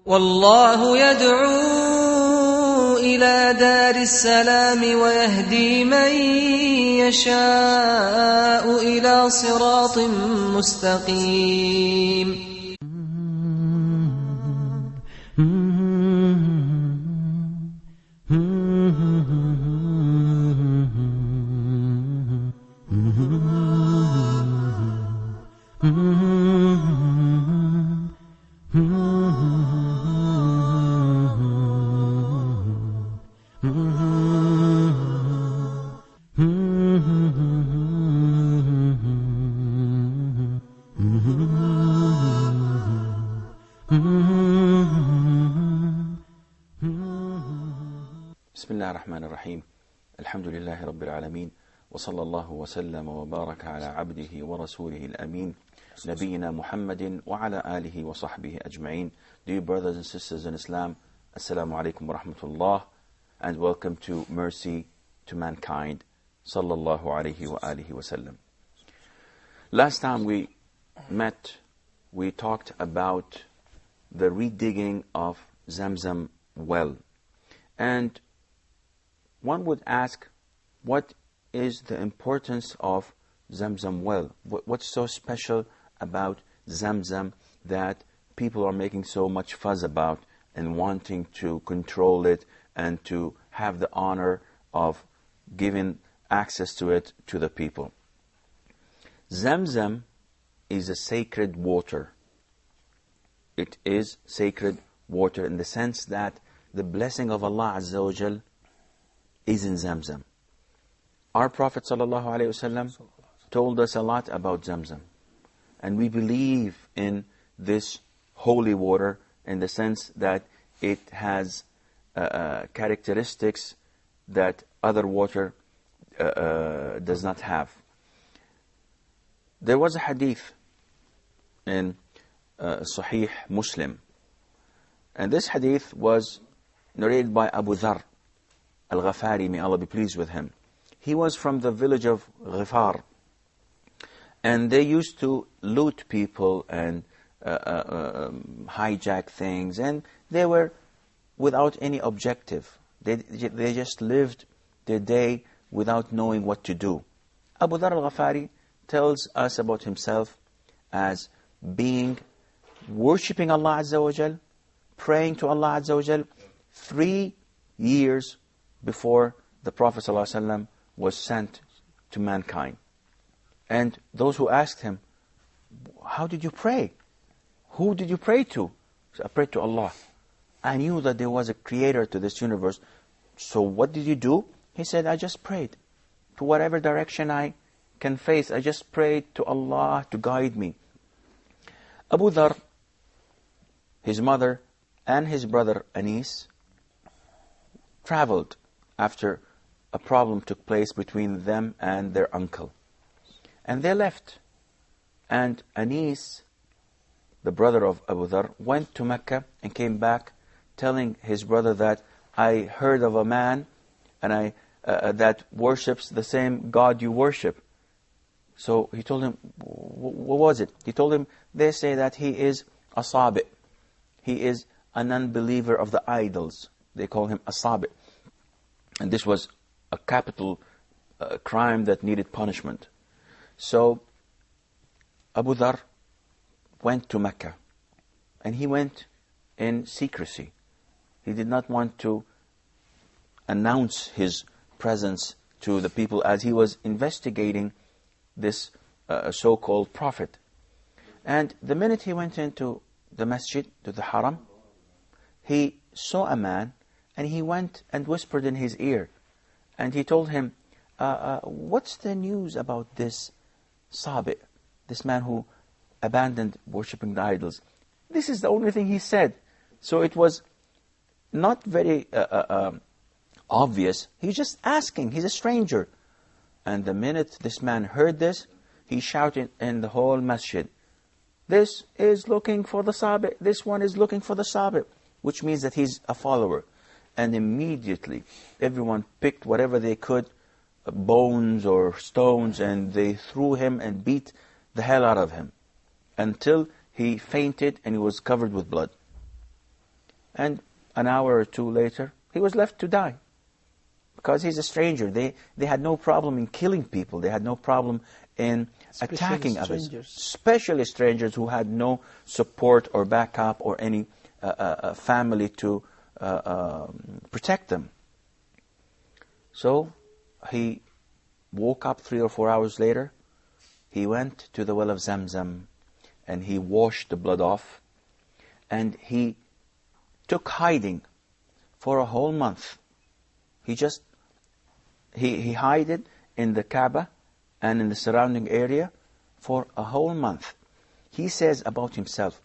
والله يدعو إلى دار السلام ويهدي من يشاء إلى صراط مستقيم. بسم الله الرحمن الرحيم. الحمد لله رب العالمين، وصلى الله وسلم وبارك على عبده ورسوله الأمين نبينا محمد وعلى آله وصحبه أجمعين. Dear brothers and sisters in Islam, Assalamu alaikum wa rahmatullah, and welcome to Mercy to Mankind, sallallahu alayhi wa alihi wa sallam. Last time we met, we talked about the redigging of Zamzam well. And one would ask, what is the importance of Zamzam well? What's so special about Zamzam that people are making so much fuss about and wanting to control it and to have the honor of giving access to it to the people? Zamzam is a sacred water. It is sacred water in the sense that the blessing of Allah Azza wa Jal is in Zamzam. Our Prophet ﷺ told us a lot about Zamzam. And we believe in this holy water in the sense that it has characteristics that other water does not have. There was a hadith in Sahih Muslim. And this hadith was narrated by Abu Dharr al-Ghafari, may Allah be pleased with him. He was from the village of Ghifar, and they used to loot people and hijack things, and they were without any objective. They just lived their day without knowing what to do. Abu Dharr al-Ghafari tells us about himself as being worshipping Allah Azza wa Jal, praying to Allah Azza wa Jal 3 years before the Prophet ﷺ was sent to mankind. And those who asked him, how did you pray? Who did you pray to? He said, I prayed to Allah. I knew that there was a creator to this universe. So what did you do? He said, I just prayed. To whatever direction I can face, I just prayed to Allah to guide me. Abu Dharr, his mother, and his brother Anis traveled after a problem took place between them and their uncle. And they left. And Anis, the brother of Abu Dharr, went to Mecca and came back telling his brother that I heard of a man and that worships the same God you worship. So he told him, what was it? He told him, they say that he is a Sabi. He is an unbeliever of the idols. They call him a Sabi. And this was a capital crime that needed punishment. So Abu Dharr went to Mecca. And he went in secrecy. He did not want to announce his presence to the people as he was investigating this so-called prophet. And the minute he went into the masjid, to the haram, he saw a man, and he went and whispered in his ear. And he told him, what's the news about this Sabi, this man who abandoned worshipping the idols? This is the only thing he said. So it was not very obvious. He's just asking. He's a stranger. And the minute this man heard this, he shouted in the whole masjid, this is looking for the Sabi. This one is looking for the Sabi. Which means that he's a follower. And immediately, everyone picked whatever they could, bones or stones, and they threw him and beat the hell out of him until he fainted and he was covered with blood. And an hour or two later, he was left to die. Because he's a stranger. They had no problem in killing people. They had no problem in attacking others. Especially strangers who had no support or backup or any family to protect them. So he woke up 3 or 4 hours later. He went to the well of Zamzam and he washed the blood off. And he took hiding for a whole month. He hid in the Kaaba and in the surrounding area for a whole month. He says about himself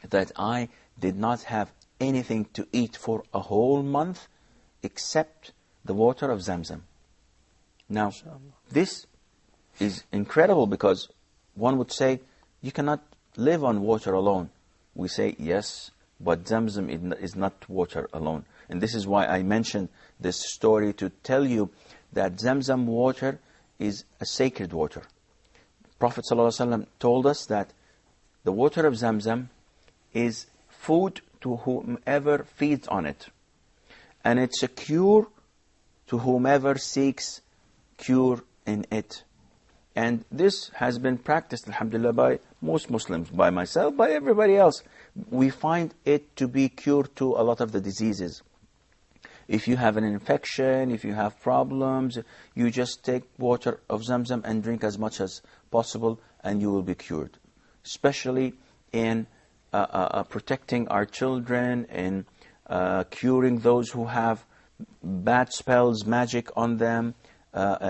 that I did not have anything to eat for a whole month except the water of Zamzam. Now, this is incredible because one would say, you cannot live on water alone. We say, yes, but Zamzam is not water alone. And this is why I mentioned this story to tell you that Zamzam water is a sacred water. Prophet ﷺ told us that the water of Zamzam is food to whomever feeds on it. And it's a cure to whomever seeks cure in it. And this has been practiced, alhamdulillah, by most Muslims, by myself, by everybody else. We find it to be cure to a lot of the diseases. If you have an infection, if you have problems, you just take water of Zamzam and drink as much as possible and you will be cured. Especially in protecting our children, in curing those who have bad spells, magic on them,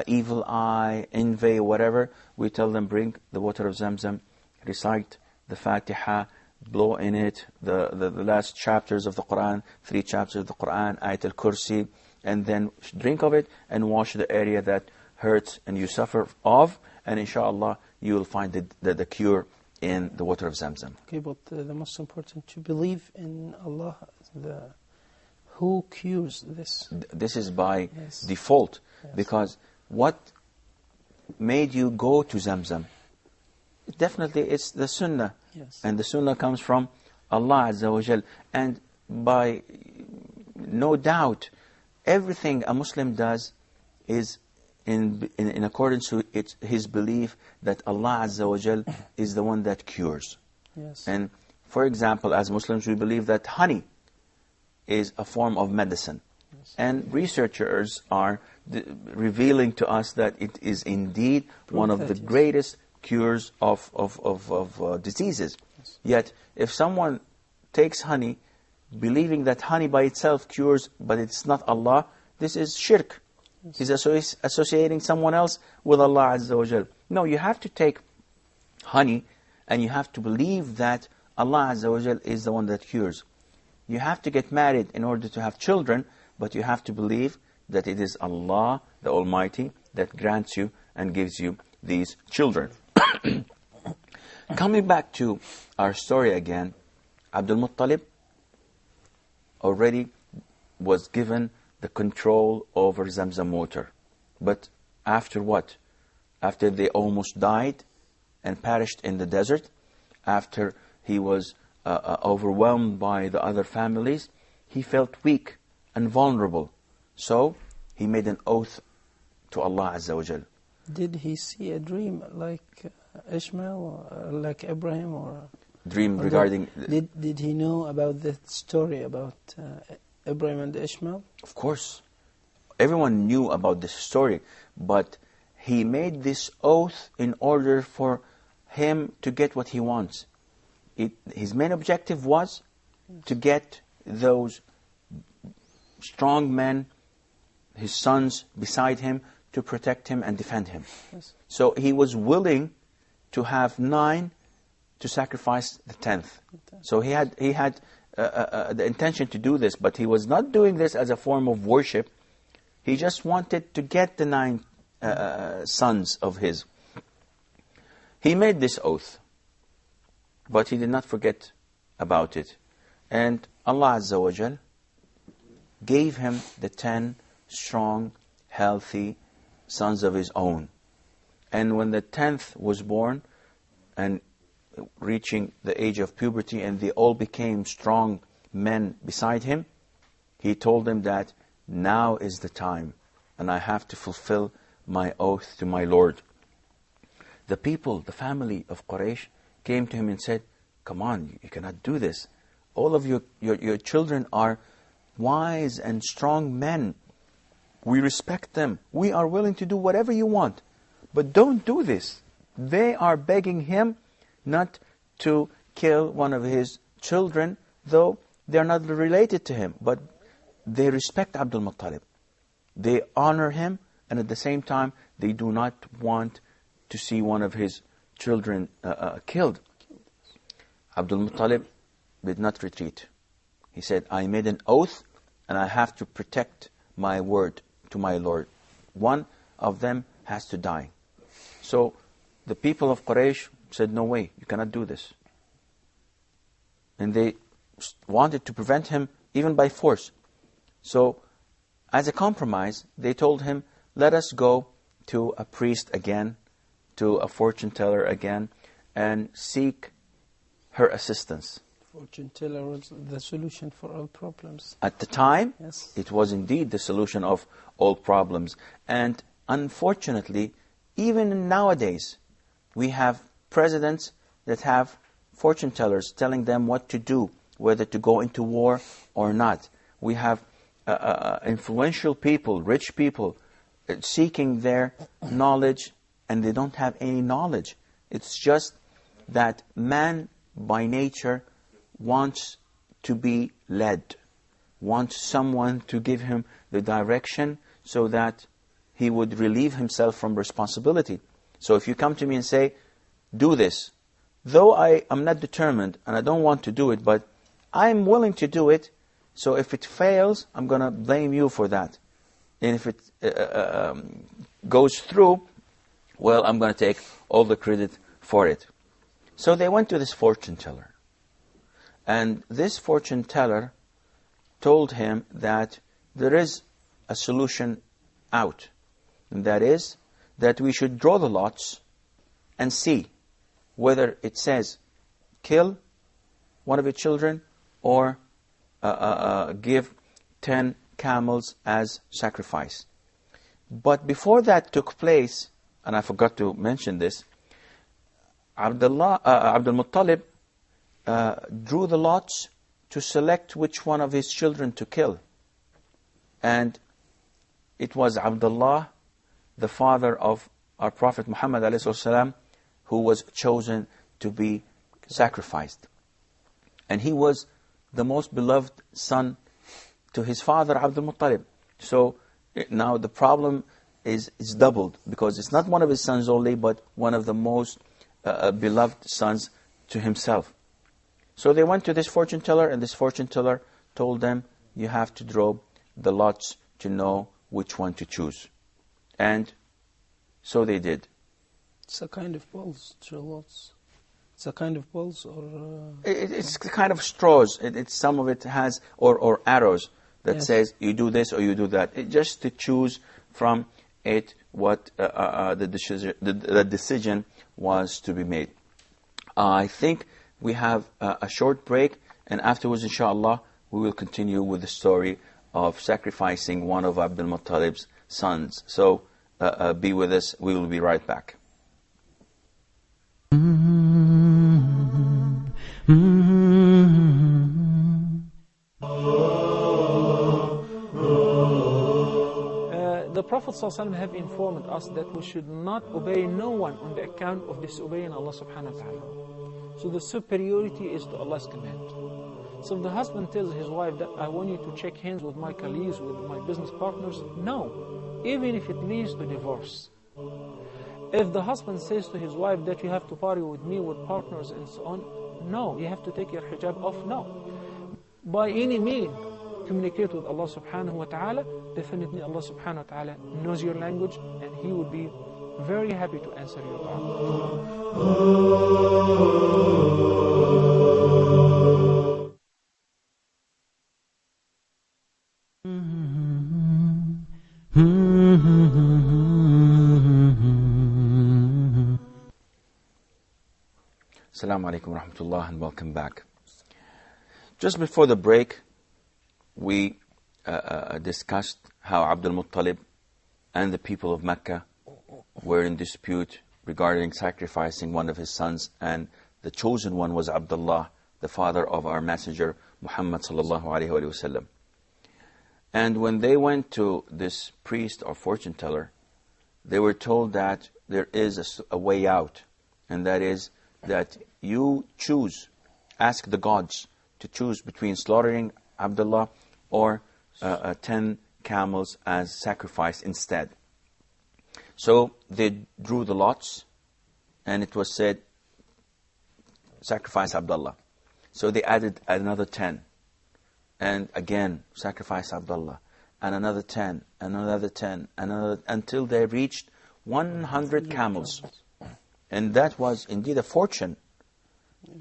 evil eye, envy, whatever. We tell them, bring the water of Zamzam, recite the Fatiha, blow in it the last chapters of the Quran, 3 chapters of the Quran, Ayat al-Kursi, and then drink of it and wash the area that hurts and you suffer of, and inshallah you will find the cure in the water of Zamzam. Okay, but the most important, to believe in Allah, who cures this? This is by default, because what made you go to Zamzam? Definitely it's the Sunnah. And the Sunnah comes from Allah Azza wa Jal. And by no doubt, everything a Muslim does is in accordance with his belief that Allah Azza wa Jal is the one that cures. And for example, as Muslims, we believe that honey is a form of medicine. And researchers are revealing to us that it is indeed one of the greatest cures of diseases. Yet, if someone takes honey, believing that honey by itself cures, but it's not Allah, this is shirk. He's associating someone else with Allah Azza wa Jal. No, you have to take honey, and you have to believe that Allah Azza wa Jal is the one that cures. You have to get married in order to have children, but you have to believe that it is Allah, the Almighty, that grants you and gives you these children. Coming back to our story again, Abdul Muttalib already was given the control over Zamzam water. But after what? After they almost died and perished in the desert, after he was overwhelmed by the other families, he felt weak and vulnerable. So he made an oath to Allah Azza wa Jal. Did he see a dream like Ishmael, or like Abraham, or dream regarding? Did he know about the story about Abraham and Ishmael? Of course, everyone knew about this story, but he made this oath in order for him to get what he wants. His main objective was to get those strong men, his sons beside him, to protect him and defend him. So he was willing to have 9 to sacrifice the 10th. So he had the intention to do this, but he was not doing this as a form of worship. He just wanted to get the 9 sons of his. He made this oath, but he did not forget about it. And Allah Azza wa Jal gave him the 10 strong, healthy sons of his own. And when the 10th was born and reaching the age of puberty, and they all became strong men beside him, he told them that now is the time, and I have to fulfill my oath to my Lord. The people, the family of Quraysh, came to him and said, come on, you cannot do this. All of your children are wise and strong men. We respect them. We are willing to do whatever you want. But don't do this. They are begging him not to kill one of his children, though they are not related to him. But they respect Abdul Muttalib. They honor him, and at the same time, they do not want to see one of his children killed. Abdul Muttalib did not retreat. He said, I made an oath, and I have to protect my word to my Lord. One of them has to die. So the people of Quraysh said, no way, you cannot do this. And they wanted to prevent him even by force. So as a compromise, they told him, let us go to a priest again, to a fortune teller again, and seek her assistance. Fortune teller was the solution for all problems. At the time, Yes. it was indeed the solution of all problems. And unfortunately, even nowadays, we have presidents that have fortune tellers telling them what to do, whether to go into war or not. We have influential people, rich people, seeking their knowledge, and they don't have any knowledge. It's just that man by nature wants to be led, wants someone to give him the direction so that he would relieve himself from responsibility. So if you come to me and say, do this, though I am not determined and I don't want to do it, but I'm willing to do it, so if it fails, I'm going to blame you for that. And if it goes through, well, I'm going to take all the credit for it. So they went to this fortune teller. And this fortune teller told him that there is a solution out. And that is that we should draw the lots and see whether it says kill one of your children or give 10 camels as sacrifice. But before that took place, and I forgot to mention this, Abdul Muttalib drew the lots to select which one of his children to kill. And it was Abdullah, the father of our Prophet Muhammad ﷺ, who was chosen to be sacrificed. And he was the most beloved son to his father, Abdul Muttalib. So now the problem is doubled, because it's not one of his sons only, but one of the most beloved sons to himself. So they went to this fortune teller, and this fortune teller told them, you have to draw the lots to know which one to choose. And so they did. It's a kind of balls, lots. It's a kind of balls, or it's kind of straws. Some of it has or arrows that Yes. says you do this or you do that. Just to choose from it what the decision was to be made. I think we have a short break, and afterwards, inshallah, we will continue with the story of sacrificing one of Abdul Muttalib's sons. So be with us. We will be right back. The Prophet ﷺ have informed us that we should not obey no one on the account of disobeying Allah subhanahu wa ta'ala. So the superiority is to Allah's command. So if the husband tells his wife that I want you to shake hands with my colleagues, with my business partners, no, even if it leads to divorce. If the husband says to his wife that you have to party with me, with partners and so on, no, you have to take your hijab off, no. By any means, communicate with Allah subhanahu wa ta'ala. Definitely Allah subhanahu wa ta'ala knows your language, and He would be very happy to answer your Assalamu alaikum wa rahmatullah, and welcome back. Just before the break, we discussed how Abdul Muttalib and the people of Mecca were in dispute regarding sacrificing one of his sons, and the chosen one was Abdullah, the father of our messenger Muhammad sallallahu alaihi wasallam. And when they went to this priest or fortune teller, they were told that there is a way out, and that is that you choose, ask the gods to choose between slaughtering Abdullah or 10 camels as sacrifice instead. So they drew the lots, and it was said, sacrifice Abdullah. So they added another 10, and again, sacrifice Abdullah, and another 10, and another 10, and another, until they reached 100 camels. And that was indeed a fortune.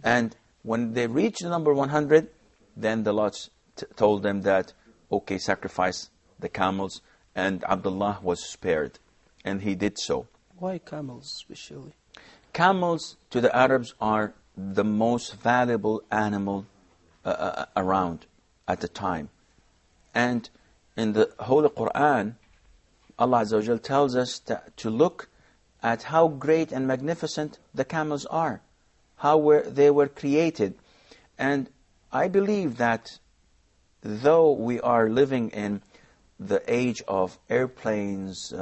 And when they reached the number 100, then the lots told them that, okay, sacrifice the camels, and Abdullah was spared. And he did so. Why camels especially? Camels to the Arabs are the most valuable animal around at the time. And in the Holy Quran, Allah Azza wa Jal tells us to look at how great and magnificent the camels are, how they were created. And I believe that though we are living in the age of airplanes,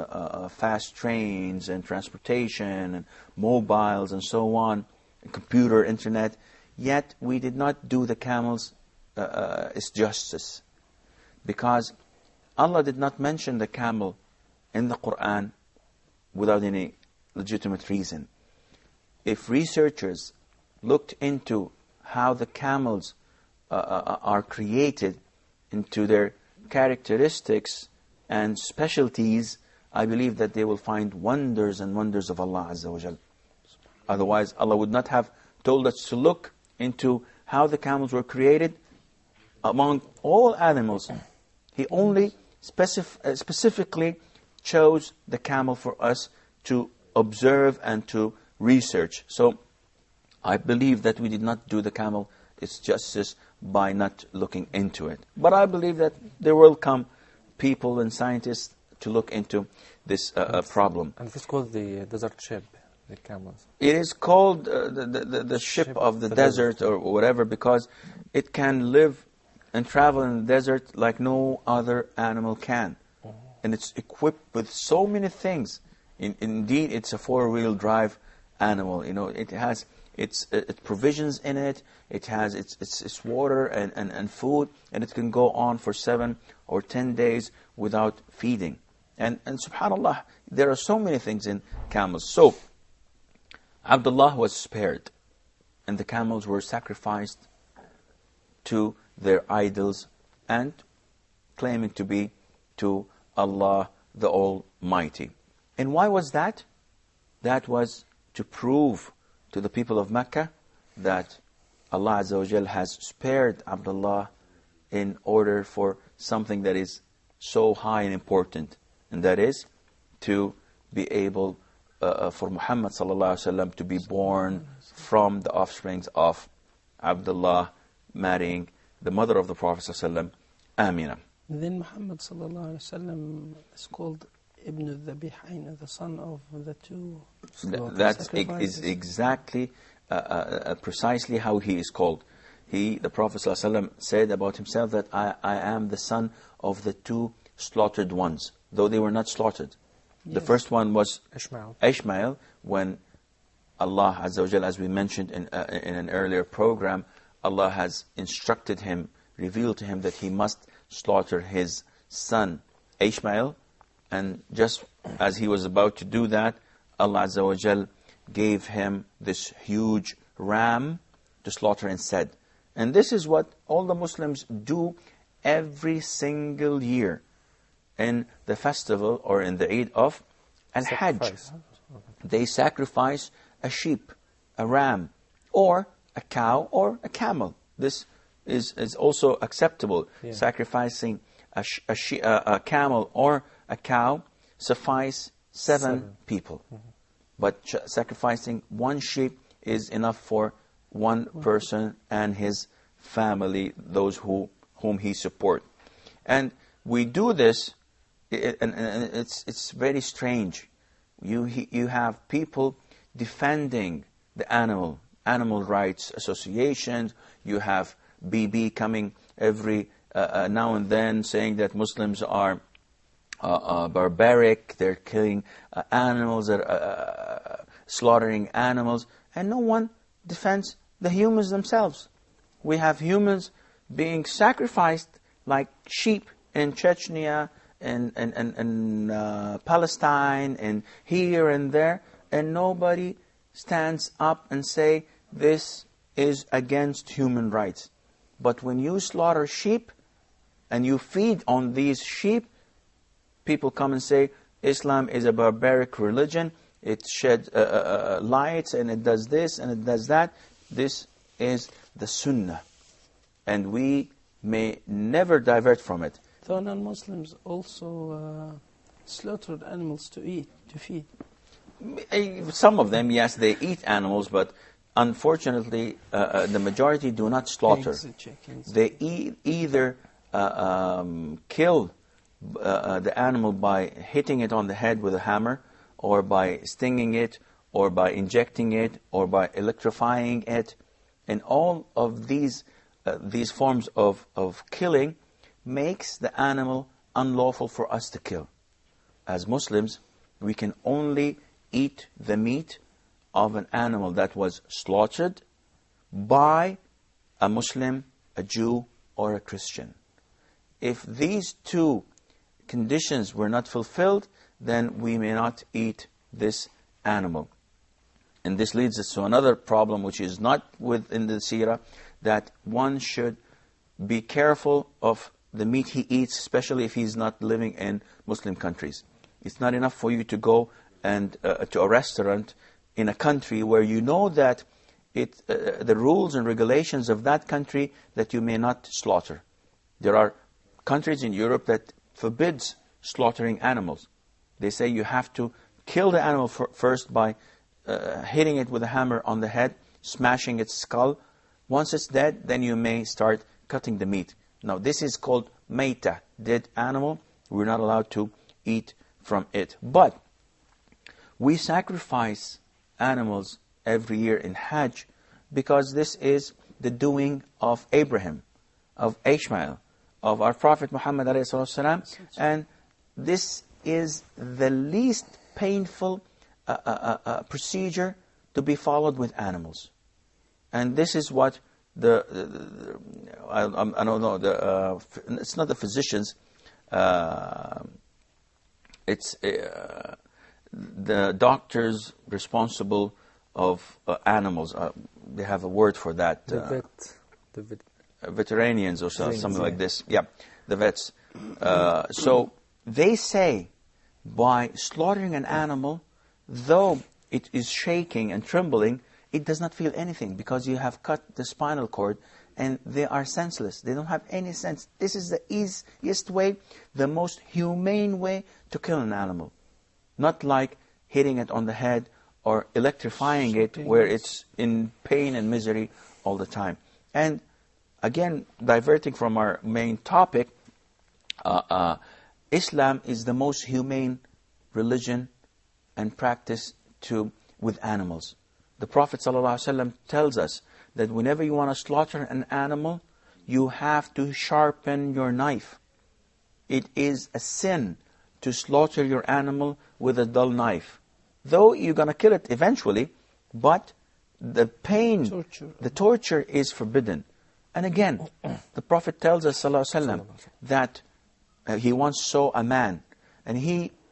fast trains and transportation and mobiles and so on, computer, internet, yet we did not do the camels its justice. Because Allah did not mention the camel in the Quran without any legitimate reason. If researchers looked into how the camels are created, into their characteristics and specialties, I believe that they will find wonders and wonders of Allah Azza wa Jal. Otherwise, Allah would not have told us to look into how the camels were created among all animals. He only specifically chose the camel for us to observe and to research. So, I believe that we did not do the camel its justice by not looking into it. But I believe that there will come people and scientists to look into this problem. And it's called the desert ship, the camels. It is called the ship of the desert or whatever, because it can live and travel in the desert like no other animal can. And it's equipped with so many things. Indeed, it's a four-wheel drive animal. You know, it has its provisions in it. It has its water and food, and it can go on for 7 or 10 days without feeding. And subhanallah, there are so many things in camels. So, Abdullah was spared, and the camels were sacrificed to their idols and claiming to be to Allah the Almighty. And why was that? That was to prove to the people of Mecca that Allah Azza wa Jal has spared Abdullah in order for something that is so high and important, and that is to be able for Muhammad sallallahu alaihi wasallam to be born from the offsprings of Abdullah marrying the mother of the Prophet sallallahu alaihi wasallam, Amina. Then Muhammad sallallahu alaihi wasallam is called Ibn al-Dhabihain, the son of the two. That is exactly precisely how he is called. The Prophet ﷺ said about himself that I am the son of the two slaughtered ones, though they were not slaughtered. Yes. The first one was Ishmael, when Allah Azza wa Jal, as we mentioned in an earlier program, Allah has instructed him, revealed to him that he must slaughter his son Ishmael. And just as he was about to do that, Allah Azza wa Jal gave him this huge ram to slaughter instead. And this is what all the Muslims do every single year in the festival or in the Eid of Al-Hajj. They sacrifice a sheep, a ram, or a cow, or a camel. This is also acceptable. Yeah. Sacrificing a camel or a cow suffice seven people. Mm-hmm. But sacrificing one sheep is enough for one person and his family, those whom he support. And we do this, and it's very strange. You have people defending the animal rights associations. You have BB coming every now and then saying that Muslims are barbaric, they're killing animals, they're slaughtering animals, and no one defends the humans themselves. We have humans being sacrificed like sheep in Chechnya, in Palestine, and here and there, and nobody stands up and say this is against human rights. But when you slaughter sheep and you feed on these sheep, people come and say Islam is a barbaric religion, it sheds lights and it does this and it does that. This is the Sunnah, and we may never divert from it. So non-Muslims also slaughtered animals to eat, to feed. Some of them, yes, they eat animals, but unfortunately, the majority do not slaughter. Pigs and chickens. They either kill the animal by hitting it on the head with a hammer, or by stinging it, or by injecting it, or by electrifying it. And all of these forms of killing makes the animal unlawful for us to kill. As Muslims, we can only eat the meat of an animal that was slaughtered by a Muslim, a Jew, or a Christian. If these two conditions were not fulfilled, then we may not eat this animal. And this leads us to another problem, which is not within the seerah, that one should be careful of the meat he eats, especially if he's not living in Muslim countries. It's not enough for you to go and to a restaurant in a country where you know that the rules and regulations of that country that you may not slaughter. There are countries in Europe that forbids slaughtering animals. They say you have to kill the animal first by hitting it with a hammer on the head, smashing its skull. Once it's dead, then you may start cutting the meat. Now, this is called mayta, dead animal. We're not allowed to eat from it. But we sacrifice animals every year in Hajj because this is the doing of Abraham, of Ishmael, of our Prophet Muhammad ﷺ, and this is the least painful procedure to be followed with animals. And this is what I don't know, it's not the physicians, it's the doctors responsible of animals. They have a word for that. Veterinarians or something like this. Yeah, the vets. So they say by slaughtering an animal, though it is shaking and trembling, it does not feel anything because you have cut the spinal cord and they are senseless. They don't have any sense. This is the easiest way, the most humane way to kill an animal. Not like hitting it on the head or electrifying it where it's in pain and misery all the time. And again, diverting from our main topic, Islam is the most humane religion and practice with animals. The Prophet ﷺ tells us that whenever you want to slaughter an animal, you have to sharpen your knife. It is a sin to slaughter your animal with a dull knife. Though you're going to kill it eventually, but the pain, the torture is forbidden. And again, the Prophet tells us ﷺ that he once saw a man, and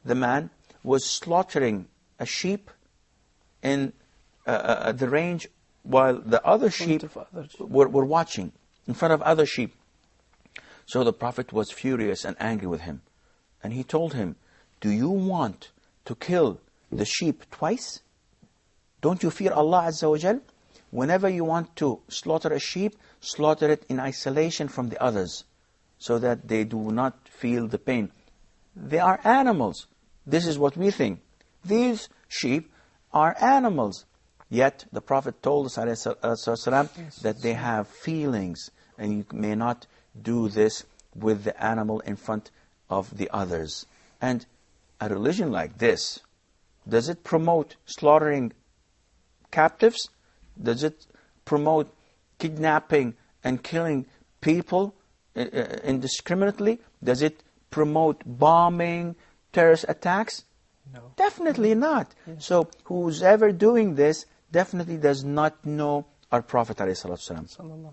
the man was slaughtering a sheep in the range while the other sheep were watching in front of other sheep. So the Prophet was furious and angry with him. And he told him, do you want to kill the sheep twice? Don't you fear Allah Azza wa Jal? Whenever you want to slaughter a sheep, slaughter it in isolation from the others, so that they do not feel the pain. They are animals. This is what we think. These sheep are animals. Yet the Prophet told us ﷺ, that they have feelings, and you may not do this with the animal in front of the others. And a religion like this, does it promote slaughtering captives? Does it promote kidnapping and killing people indiscriminately? Does it promote bombing, terrorist attacks? No. Definitely not. Yes. So who's ever doing this definitely does not know our Prophet ﷺ,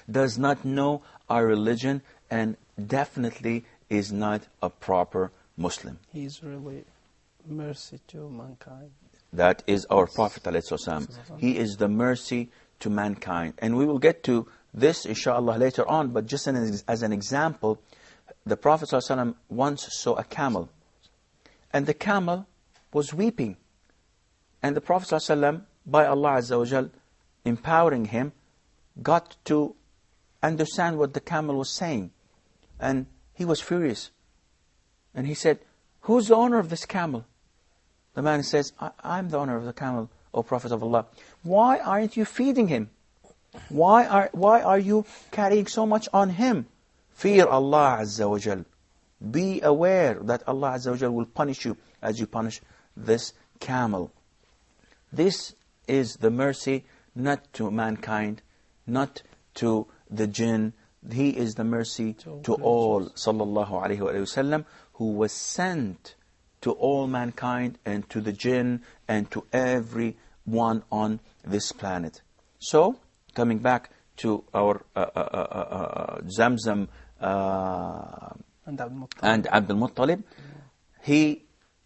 does not know our religion, and definitely is not a proper Muslim. He's really mercy to mankind. That is our Prophet ﷺ. He is the mercy to mankind. And we will get to this inshallah later on, but just as an example, the Prophet ﷺ once saw a camel, and the camel was weeping. And the Prophet ﷺ, by Allah Azza wa Jal empowering him, got to understand what the camel was saying. And he was furious. And he said, "Who's the owner of this camel?" The man says, I'm the owner of the camel, O Prophet of Allah. Why aren't you feeding him? Why are you carrying so much on him? Fear Allah Azza wa Jal. Be aware that Allah Azza wa Jal will punish you as you punish this camel. This is the mercy not to mankind, not to the jinn. He is the mercy to all, sallallahu alayhi wa sallam, who was sent to all mankind and to the jinn and to everyone on this planet. So, coming back to our Zamzam and Abdul Muttalib,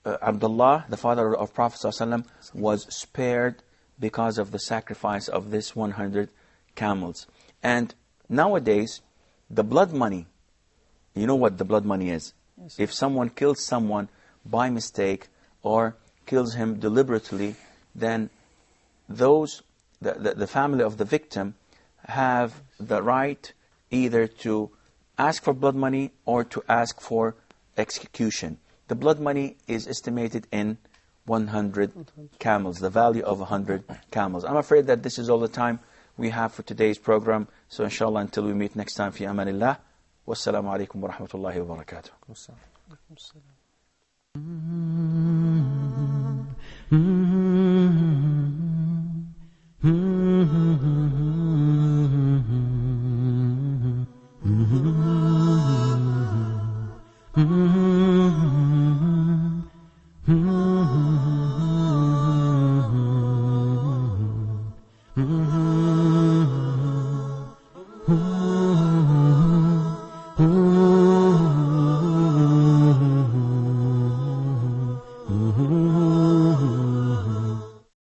Abdullah, the father of Prophet ﷺ, was spared because of the sacrifice of this 100 camels. And nowadays, the blood money, you know what the blood money is? Yes. If someone kills someone by mistake or kills him deliberately, then the family of the victim have the right either to ask for blood money or to ask for execution. The blood money is estimated in 100 camels, the value of 100 camels. I'm afraid that this is all the time we have for today's program. So inshallah, until we meet next time, fi amanillah. Wassalamu alaikum wa rahmatullahi wa barakatuh. Mm-hmm.